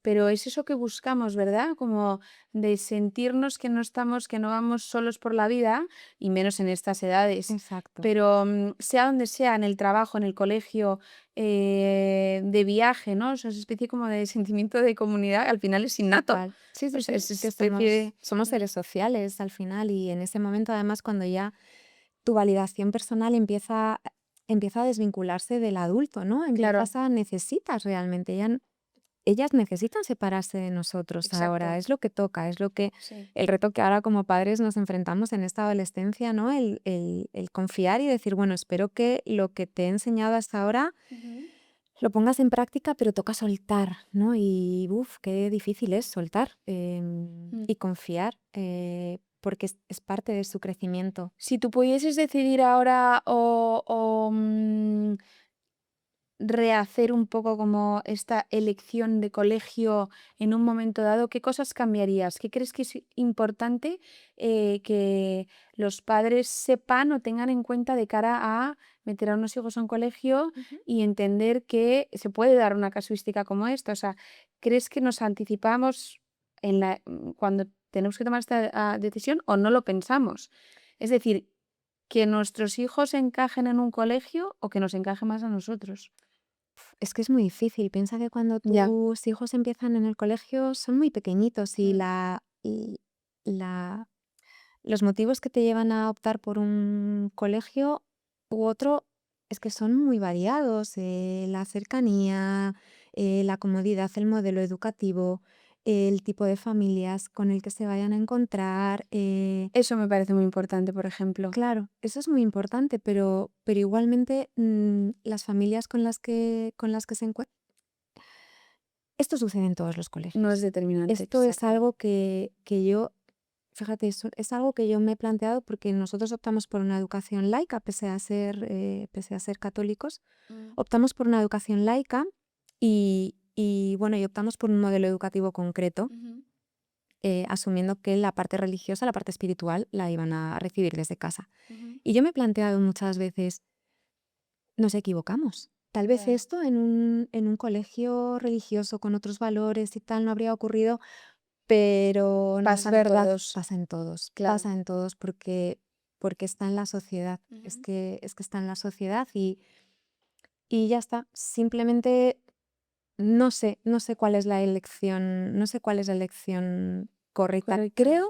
pero es eso que buscamos, ¿verdad? Como de sentirnos que no estamos, que no vamos solos por la vida, y menos en estas edades. Exacto. Pero sea donde sea, en el trabajo, en el colegio, de viaje, ¿no? O sea, esa especie como de sentimiento de comunidad, al final es innato. Total. Sí, O sí, sea, sí. es Es esa que especie de. somos seres sociales al final, y en ese momento, además, cuando ya tu validación personal empieza a desvincularse del adulto, ¿no? Claro, Necesitas realmente, ellas necesitan separarse de nosotros ahora, exacto. es lo que toca, es lo que Sí. el reto que ahora como padres nos enfrentamos en esta adolescencia, ¿no? El confiar y decir, bueno, espero que lo que te he enseñado hasta ahora Ujú. lo pongas en práctica, pero toca soltar, ¿no? Y uf, qué difícil es soltar Mm. y confiar, porque es parte de su crecimiento. Si tú pudieses decidir ahora rehacer un poco como esta elección de colegio en un momento dado, ¿qué cosas cambiarías? ¿Qué crees que es importante que los padres sepan o tengan en cuenta de cara a meter a unos hijos a un colegio Ujú. y entender que se puede dar una casuística como esta? O sea, ¿crees que nos anticipamos cuando tenemos que tomar esta decisión o no lo pensamos? Es decir, que nuestros hijos encajen en un colegio o que nos encaje más a nosotros. Es que es muy difícil. Piensa que cuando Ya. tus hijos empiezan en el colegio son muy pequeñitos y Mm. la los motivos que te llevan a optar por un colegio u otro es que son muy variados, la cercanía, la comodidad, el modelo educativo, el tipo de familias con el que se vayan a encontrar. Eso me parece muy importante, por ejemplo. Claro, eso es muy importante, pero igualmente las familias con las que se encuentran. Esto sucede en todos los No es colegios. determinante, Esto es exacto. algo que yo, fíjate, eso es algo que yo me he planteado porque nosotros optamos por una educación laica, pese a ser católicos, Mm. optamos por una educación laica y bueno, y optamos por un modelo educativo concreto, Ujú. asumiendo que la parte religiosa, la parte espiritual, la iban a recibir desde casa. Ujú. Y yo me he planteado muchas veces, nos equivocamos. Tal vez Ya. esto en un colegio religioso con otros valores y tal no habría ocurrido. Pero no es Pasa en verdad, todos, claro. pasa en todos porque está en la sociedad, es Ujú. que es que está en la sociedad y ya está. Simplemente no sé cuál es la elección, no sé cuál es la elección correcta. Correcta.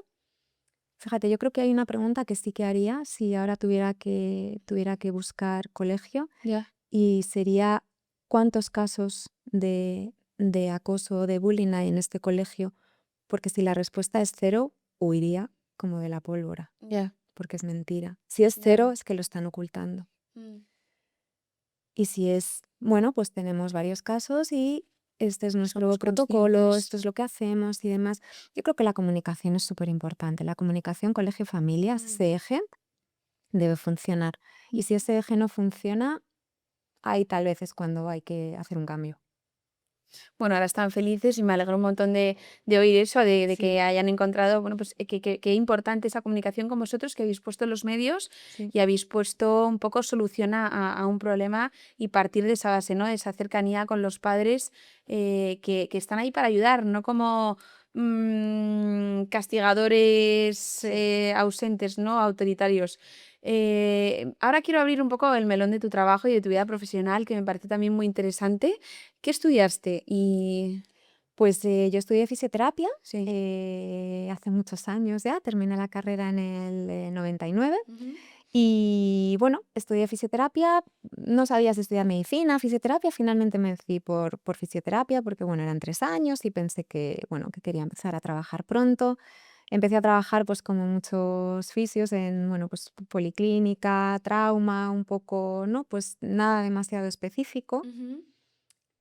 Fíjate, yo creo que hay una pregunta que sí que haría si ahora tuviera que buscar colegio Ya. y sería, ¿cuántos casos de acoso o de bullying hay en este colegio? Porque si la respuesta es cero, huiría como de la pólvora, Ya. porque es mentira. Si es Ya. cero, es que lo están ocultando. Mm. Y si es, bueno, pues tenemos varios casos y este es nuestro Somos protocolo, conscientes. esto es lo que hacemos y demás. Yo creo que la comunicación es súper importante. La comunicación colegio-familia, Mm. ese eje debe funcionar. Y si Ujú. ese eje no funciona, ahí tal vez es cuando hay que hacer un cambio. Bueno, ahora están felices y me alegro un montón de oír eso, de Sí, que hayan encontrado, bueno, pues que importante esa comunicación con vosotros, que habéis puesto los medios sí. y habéis puesto un poco solución a un problema y partir de esa base, ¿no? De esa cercanía con los padres que están ahí para ayudar, no como castigadores Sí. ausentes, ¿no? Autoritarios. Ahora quiero abrir un poco el melón de tu trabajo y de tu vida profesional, que me parece también muy interesante. ¿Qué estudiaste? Pues yo estudié fisioterapia Sí. hace muchos años ya, terminé la carrera en el 99 Ujú. y bueno, estudié fisioterapia, no sabía si estudiar medicina, fisioterapia, finalmente me decidí por fisioterapia porque bueno, eran 3 años y pensé que bueno, que quería empezar a trabajar pronto. Empecé a trabajar pues como muchos fisios en bueno, pues policlínica, trauma, un poco, ¿no? Pues nada demasiado específico. Ujú.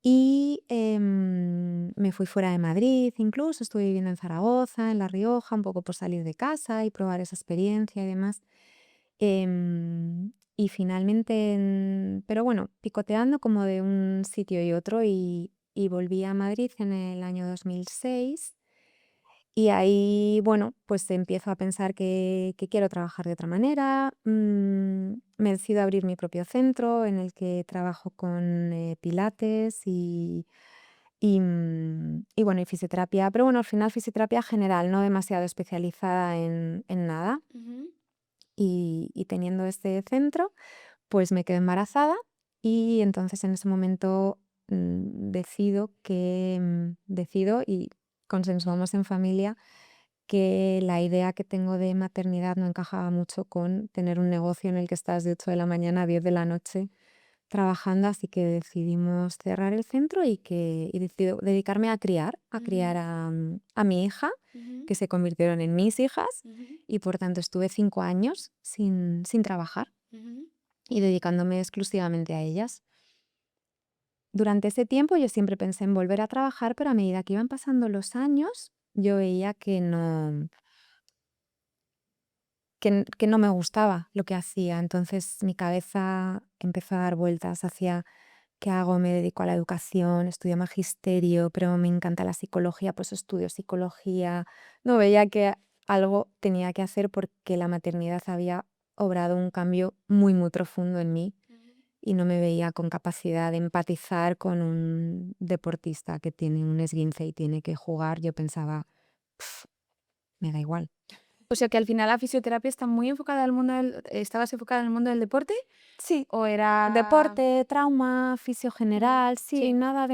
Y me fui fuera de Madrid incluso, estuve viviendo en Zaragoza, en La Rioja, un poco por salir de casa y probar esa experiencia y demás. Y finalmente, pero bueno, picoteando como de un sitio y otro y volví a Madrid en el año 2006 y ahí, bueno, pues empiezo a pensar que quiero trabajar de otra manera. Me decido abrir mi propio centro en el que trabajo con pilates y bueno, y fisioterapia, pero bueno, al final fisioterapia general, no demasiado especializada en nada. Ujú. Y teniendo este centro, pues me quedo embarazada y entonces en ese momento decido y consensuamos en familia que la idea que tengo de maternidad no encajaba mucho con tener un negocio en el que estás de 8 de la mañana a 10 de la noche trabajando, así que decidimos cerrar el centro y decido dedicarme a criar Ujú. a mi hija, Ujú. que se convirtieron en mis hijas, Ujú. y por tanto estuve 5 años sin trabajar Ujú. y dedicándome exclusivamente a ellas. durante ese tiempo yo siempre pensé en volver a trabajar, pero a medida que iban pasando los años, yo veía que no me gustaba lo que hacía. Entonces mi cabeza empezó a dar vueltas hacia ¿qué hago? Me dedico a la educación, estudio magisterio, pero me encanta la psicología, pues estudio psicología. No veía que algo tenía que hacer porque la maternidad había obrado un cambio muy, muy profundo en mí y no me veía con capacidad de empatizar con un deportista que tiene un esguince y tiene que jugar. Yo pensaba, "Pf, me da igual". O sea que al final la fisioterapia está muy enfocada al mundo del ¿estabas enfocada en el mundo del deporte Sí, o era? deporte, trauma, fisio Ujú. general, sí, Sí, nada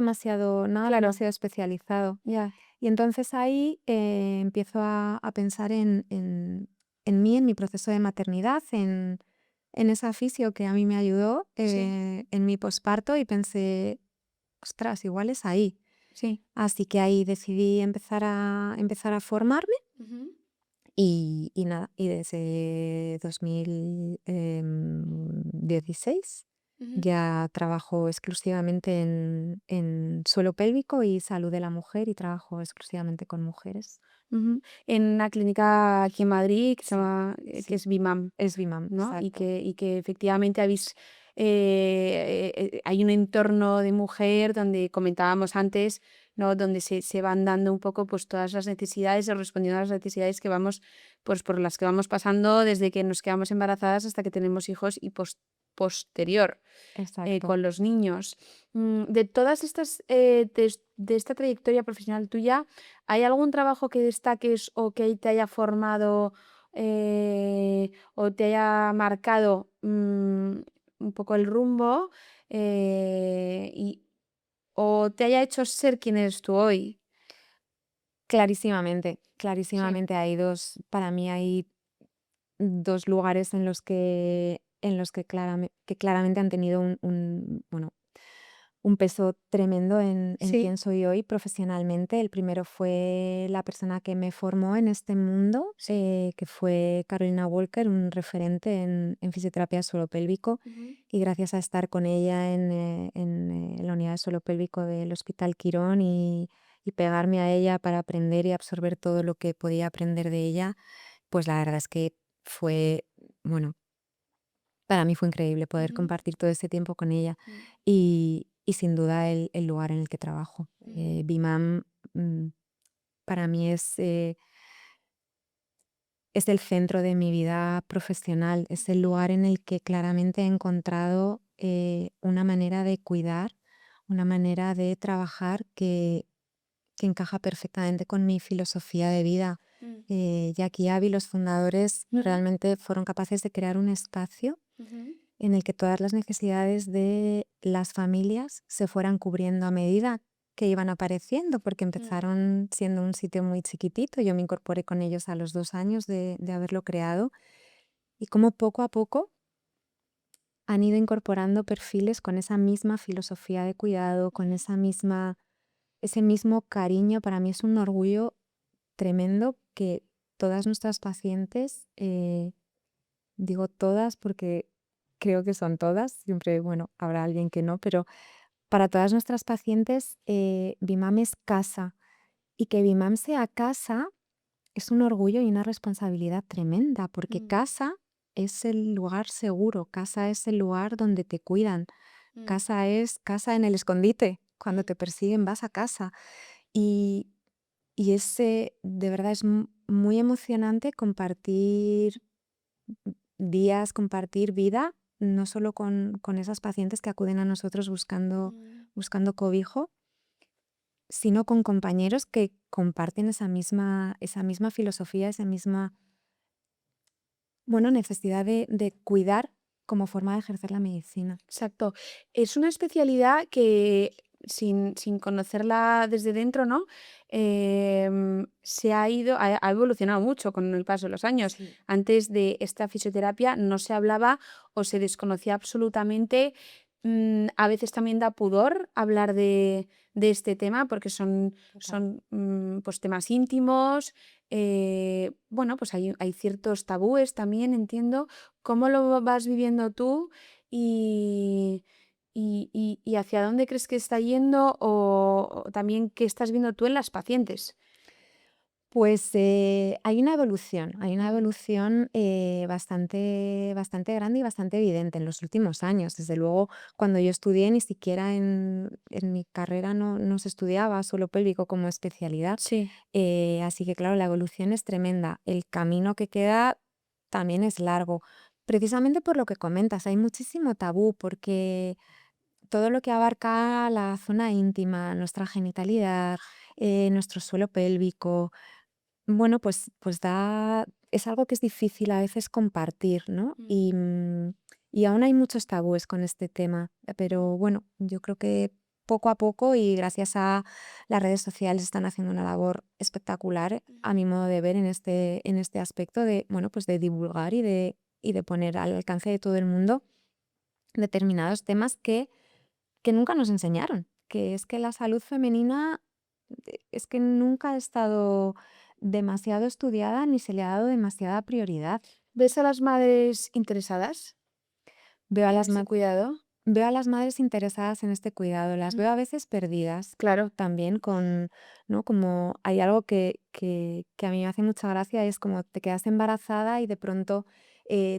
claro, demasiado especializado. ya, Y entonces ahí empiezo a pensar en mí, en mi proceso de maternidad, en esa fisio que a mí me ayudó, sí, en mi posparto y pensé, ostras, igual es ahí. sí. Así que ahí decidí empezar a formarme Ujú, y nada, y desde 2016 ujú, ya trabajo exclusivamente en suelo pélvico y salud de la mujer y trabajo exclusivamente con mujeres. ujú. En una clínica aquí en Madrid que se Sí, llama, que sí, es BIMAM, es Bimam, ¿no? exacto. Y que efectivamente habéis, hay un entorno de mujer donde comentábamos antes, ¿no? Donde se van dando un poco pues todas las necesidades o respondiendo a las necesidades que vamos, pues por las que vamos pasando desde que nos quedamos embarazadas hasta que tenemos hijos y posterior. Exacto. Con los niños. De todas estas, de esta trayectoria profesional tuya, ¿hay algún trabajo que destaques o que te haya formado o te haya marcado un poco el rumbo o te haya hecho ser quien eres tú hoy? Clarísimamente, Sí. clarísimamente para mí hay dos lugares en los que claramente han tenido bueno, un peso tremendo en Sí. quién soy hoy profesionalmente. El primero fue la persona que me formó en este mundo, Sí. que fue Carolina Walker, un referente en fisioterapia suelo pélvico. Ujú, Y gracias a estar con ella en la unidad de suelo pélvico del Hospital Quirón y pegarme a ella para aprender y absorber todo lo que podía aprender de ella, pues la verdad es que fue, bueno, para mí fue increíble poder ujú, compartir todo ese tiempo con ella mm, y sin duda el lugar en el que trabajo. ujú, BIMAM mm, para mí es el centro de mi vida profesional, es el lugar en el que claramente he encontrado una manera de cuidar, una manera de trabajar que encaja perfectamente con mi filosofía de vida. mm, Jackie y Avi, los fundadores, ujú, realmente fueron capaces de crear un espacio ujú, en el que todas las necesidades de las familias se fueran cubriendo a medida que iban apareciendo, porque mm, empezaron siendo un sitio muy chiquitito. Yo me incorporé con ellos a los 2 años de haberlo creado y como poco a poco han ido incorporando perfiles con esa misma filosofía de cuidado, con ese mismo cariño. Para mí es un orgullo tremendo que todas nuestras pacientes, digo todas porque creo que son todas, siempre, bueno, habrá alguien que no, pero para todas nuestras pacientes, Bimam es casa y que Bimam sea casa es un orgullo y una responsabilidad tremenda, porque mm, casa es el lugar seguro, casa es el lugar donde te cuidan, mm, casa es casa en el escondite, cuando mm. te persiguen vas a casa. Y, de verdad es muy emocionante compartir días, compartir vida, no solo con esas pacientes que acuden a nosotros Mm, buscando cobijo, sino con compañeros que comparten esa misma filosofía, esa misma, bueno, necesidad de cuidar como forma de ejercer la medicina. exacto. Es una especialidad que sin conocerla desde dentro, ¿no? Se ha ido, ha evolucionado mucho con el paso de los años. Sí, Antes de esta fisioterapia no se hablaba o se desconocía absolutamente. A veces también da pudor hablar de este tema porque total. son pues temas íntimos. Bueno, pues hay ciertos tabúes también, entiendo. ¿Cómo lo vas viviendo tú? Y, y hacia dónde crees que está yendo o también qué estás viendo tú en las pacientes? Pues, hay una evolución, bastante grande y bastante evidente en los últimos años. Desde luego, cuando yo estudié, ni siquiera en mi carrera no se estudiaba suelo pélvico como especialidad. Sí. Así que, claro, la evolución es tremenda. El camino que queda también es largo, precisamente por lo que comentas, hay muchísimo tabú, porque todo lo que abarca la zona íntima, nuestra genitalidad, nuestro suelo pélvico, bueno, pues es algo que es difícil a veces compartir, ¿no? Mm, Y aún hay muchos tabúes con este tema, pero bueno, yo creo que poco a poco y gracias a las redes sociales están haciendo una labor espectacular, a ujú. mi modo de ver, en este aspecto de, bueno, pues de divulgar y de poner al alcance de todo el mundo determinados temas que nunca nos enseñaron, que es que la salud femenina es que nunca ha estado demasiado estudiada ni se le ha dado demasiada prioridad. ¿Ves a las madres interesadas Veo a en las, ese ma- cuidado? veo a las madres interesadas en este cuidado, las Mm, veo a veces perdidas claro. también con, ¿no? Como hay algo que a mí me hace mucha gracia, es como te quedas embarazada y de pronto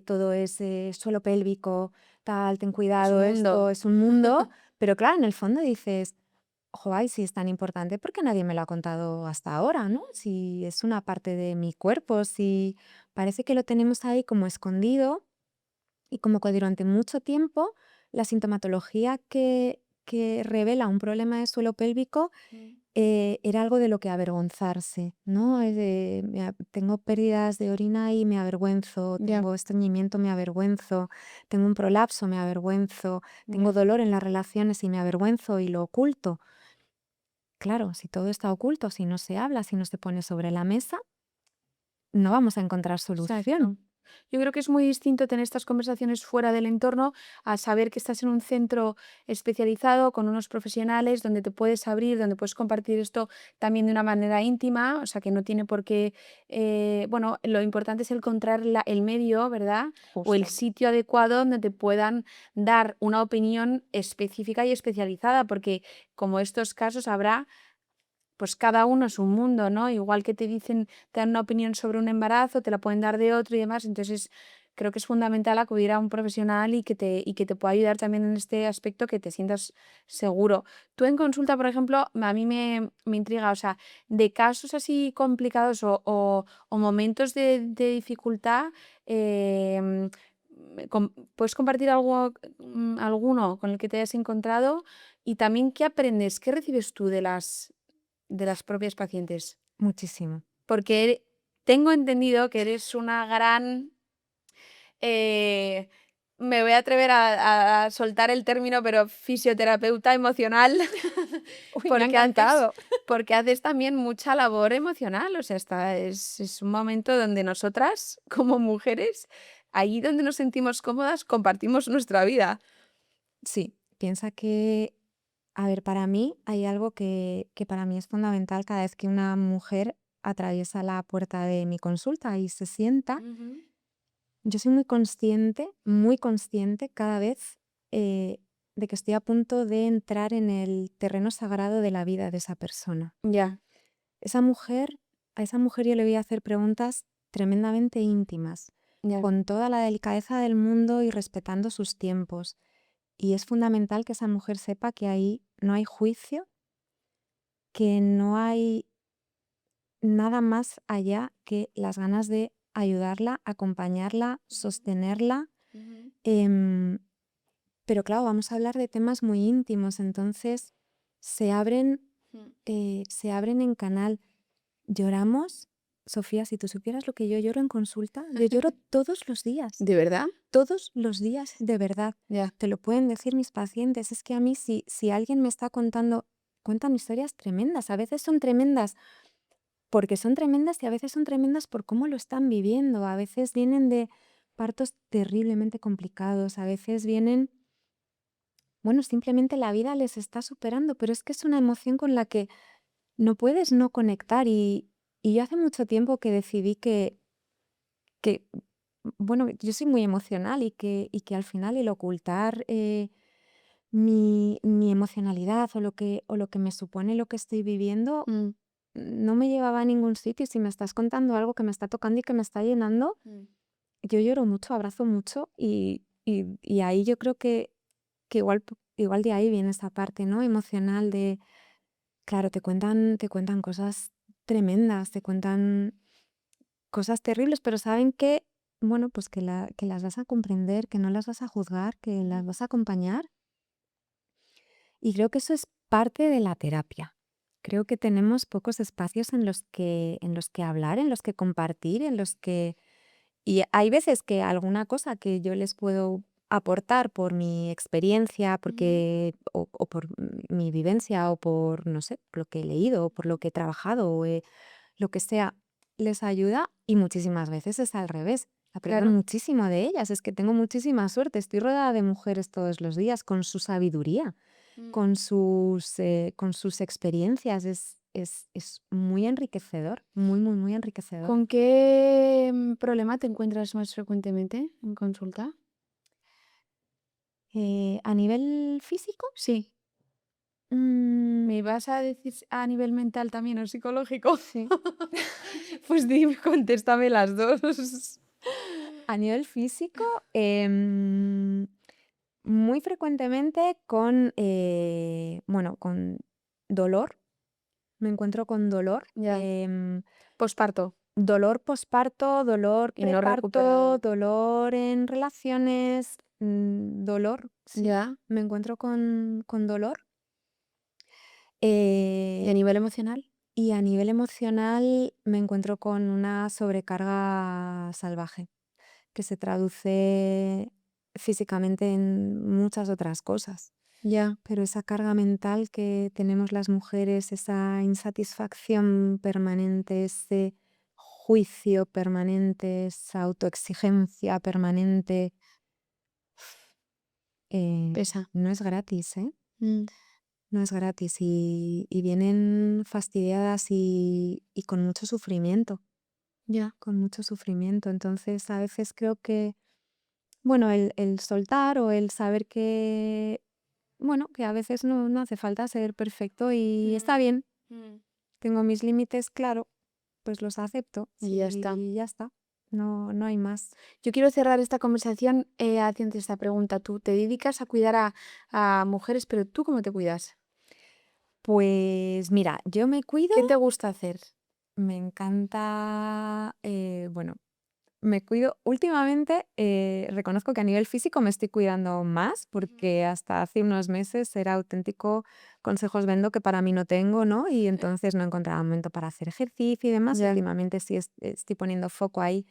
todo es suelo pélvico, tal, ten Es cuidado, un esto mundo. es un mundo, pero claro, en el fondo dices, joder, si es tan importante, ¿por qué nadie me lo ha contado hasta ahora, no? Si es una parte de mi cuerpo, si parece que lo tenemos ahí como escondido y como que durante mucho tiempo la sintomatología que revela un problema de suelo pélvico Mm, era algo de lo que avergonzarse, ¿no? Es de, tengo pérdidas de orina y me avergüenzo, ya, tengo estreñimiento, me avergüenzo, tengo un prolapso, me avergüenzo, tengo ya. dolor en las relaciones y me avergüenzo y lo oculto. Claro, si todo está oculto, si no se habla, si no se pone sobre la mesa, no vamos a encontrar solución. Exacto. Yo creo que es muy distinto tener estas conversaciones fuera del entorno a saber que estás en un centro especializado con unos profesionales donde te puedes abrir, donde puedes compartir esto también de una manera íntima, o sea que no tiene por qué, bueno, lo importante es encontrar el medio, ¿verdad? O el Justo. sitio adecuado donde te puedan dar una opinión específica y especializada, porque como estos casos habrá pues cada uno es un mundo, ¿no? Igual que te dicen, te dan una opinión sobre un embarazo, te la pueden dar de otro y demás. Entonces, creo que es fundamental acudir a un profesional y que te pueda ayudar también en este aspecto, que te sientas seguro. Tú en consulta, por ejemplo, a mí me intriga, o sea, de casos así complicados o momentos de dificultad, ¿puedes compartir algo, alguno con el que te hayas encontrado? Y también, ¿qué aprendes? ¿Qué recibes tú de las propias pacientes? Muchísimo. Porque tengo entendido que eres una gran, eh, me voy a atrever a soltar el término, pero fisioterapeuta emocional, Uy, me ha porque encantado. haces también mucha labor emocional. O sea, es un momento donde nosotras, como mujeres, ahí donde nos sentimos cómodas, compartimos nuestra vida. Sí, piensa que, a ver, para mí hay algo que para mí es fundamental cada vez que una mujer atraviesa la puerta de mi consulta y se sienta. Ujú. Yo soy muy consciente cada vez de que estoy a punto de entrar en el terreno sagrado de la vida de esa persona. Ya, Esa mujer, a esa mujer yo le voy a hacer preguntas tremendamente íntimas, ya. con toda la delicadeza del mundo y respetando sus tiempos. Y es fundamental que esa mujer sepa que ahí no hay juicio, que no hay nada más allá que las ganas de ayudarla, acompañarla, sostenerla. Ujú. em, pero claro, vamos a hablar de temas muy íntimos, entonces se abren, Mm. se abren en canal. Lloramos, Sofía, si tú supieras lo que yo lloro en consulta, yo lloro ¿De verdad? todos los días, de verdad. Ya. Te lo pueden decir mis pacientes. Es que a mí, si alguien me está contando, cuentan historias tremendas. A veces son tremendas porque son tremendas y a veces son tremendas por cómo lo están viviendo. A veces vienen de partos terriblemente complicados, a veces vienen, bueno, simplemente la vida les está superando, pero es que es una emoción con la que no puedes no conectar y yo hace mucho tiempo que decidí que, bueno, yo soy muy emocional y que al final el ocultar mi emocionalidad o lo que me supone lo que estoy viviendo Mm, no me llevaba a ningún sitio. Si me estás contando algo que me está tocando y que me está llenando, mm. yo lloro mucho, abrazo mucho y ahí yo creo que igual de ahí viene esa parte, ¿no? Emocional de, claro, te cuentan cosas tremendas, te cuentan cosas terribles, pero saben que, bueno, pues que las vas a comprender, que no las vas a juzgar, que las vas a acompañar. Y creo que eso es parte de la terapia. Creo que tenemos pocos espacios en los que hablar, en los que compartir, en los que... Y hay veces que alguna cosa que yo les puedo aportar por mi experiencia, Ujú. o por mi vivencia, o por, no sé, lo que he leído, o por lo que he trabajado, lo que sea, les ayuda y muchísimas veces es al revés. Aprendo Claro. muchísimo de ellas, es que tengo muchísima suerte, estoy rodeada de mujeres todos los días con su sabiduría, Mm. con sus experiencias, es muy enriquecedor, muy, muy, muy enriquecedor. ¿Con qué problema te encuentras más frecuentemente en consulta? A nivel físico, Sí. mm, ¿Me vas a decir a nivel mental también o psicológico? sí, Pues dime, contéstame las dos. a nivel físico, muy frecuentemente bueno, con dolor. Me encuentro con dolor, Ya. Posparto dolor posparto, dolor y no preparto, recuperado. dolor en relaciones, dolor, sí. Ya. Me encuentro con dolor. ¿Y eh, a nivel emocional? y a nivel emocional me encuentro con una sobrecarga salvaje que se traduce físicamente en muchas otras cosas. Ya. Pero esa carga mental que tenemos las mujeres, esa insatisfacción permanente, ese juicio permanente, esa autoexigencia permanente, eh, Pesa. no es gratis, ¿eh? Mm, No es gratis y vienen fastidiadas y con mucho sufrimiento, ya. con mucho sufrimiento. Entonces, a veces creo que, bueno, el soltar o el saber que, bueno, que a veces no hace falta ser perfecto y Mm, está bien. mm. Tengo mis límites, claro, pues los acepto Y ya está. y ya está. No hay más. Yo quiero cerrar esta conversación haciendo esta pregunta. Tú te dedicas a cuidar a mujeres, pero ¿tú cómo te cuidas? Pues mira, yo me cuido, ¿Qué te gusta hacer? me encanta, bueno, me cuido. Últimamente, reconozco que a nivel físico me estoy cuidando más, Ujú. porque hasta hace unos meses era auténtico consejos vendo que para mí no tengo, ¿no? Y entonces no encontraba momento para hacer ejercicio y demás. Ya. Últimamente sí estoy poniendo foco ahí.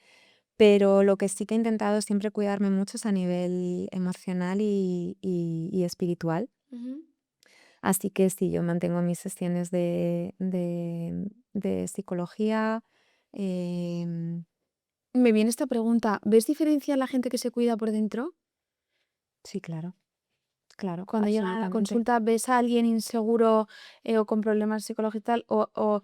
Pero lo que sí que he intentado siempre cuidarme mucho es a nivel emocional y espiritual. Ujú. Así que sí, yo mantengo mis sesiones de psicología. em, Me viene esta pregunta. ¿Ves diferencia en la gente que se cuida por dentro? sí, claro, claro, Cuando llegan a la absolutamente. consulta, ¿ves a alguien inseguro o con problemas psicológicos y tal? ¿O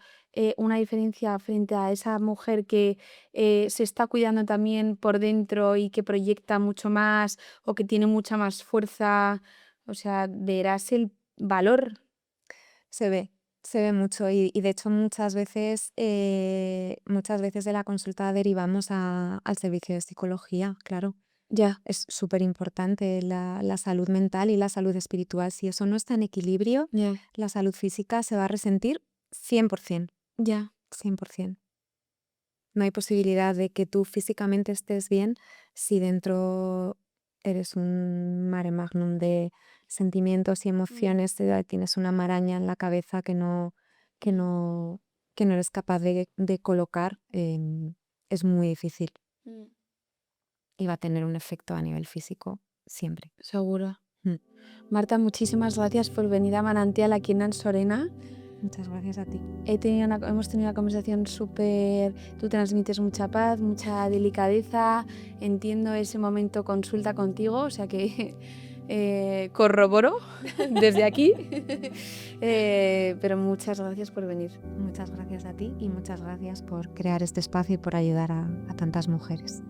una diferencia frente a esa mujer que se está cuidando también por dentro y que proyecta mucho más o que tiene mucha más fuerza? O sea, verás el valor. Se ve, se ve mucho y de hecho muchas veces de la consulta derivamos al servicio de psicología, claro. Ya, Es súper importante la salud mental y la salud espiritual. Si eso no está en equilibrio, ya, la salud física se va a resentir 100%, ya. 100%. No hay posibilidad de que tú físicamente estés bien si dentro eres un mare magnum de sentimientos y Mm, emociones, tienes una maraña en la cabeza que mm, no, que no eres capaz de colocar. Es muy difícil mm. y va a tener un efecto a nivel físico siempre. Seguro. Mm. Marta, muchísimas gracias por venir a Manantial aquí en Ansorena. Muchas gracias a ti. Hemos tenido una conversación súper... Tú transmites mucha paz, mucha delicadeza. Entiendo ese momento consulta contigo, o sea que corroboro desde aquí. Pero muchas gracias por venir. Muchas gracias a ti y muchas gracias por crear este espacio y por ayudar a tantas mujeres.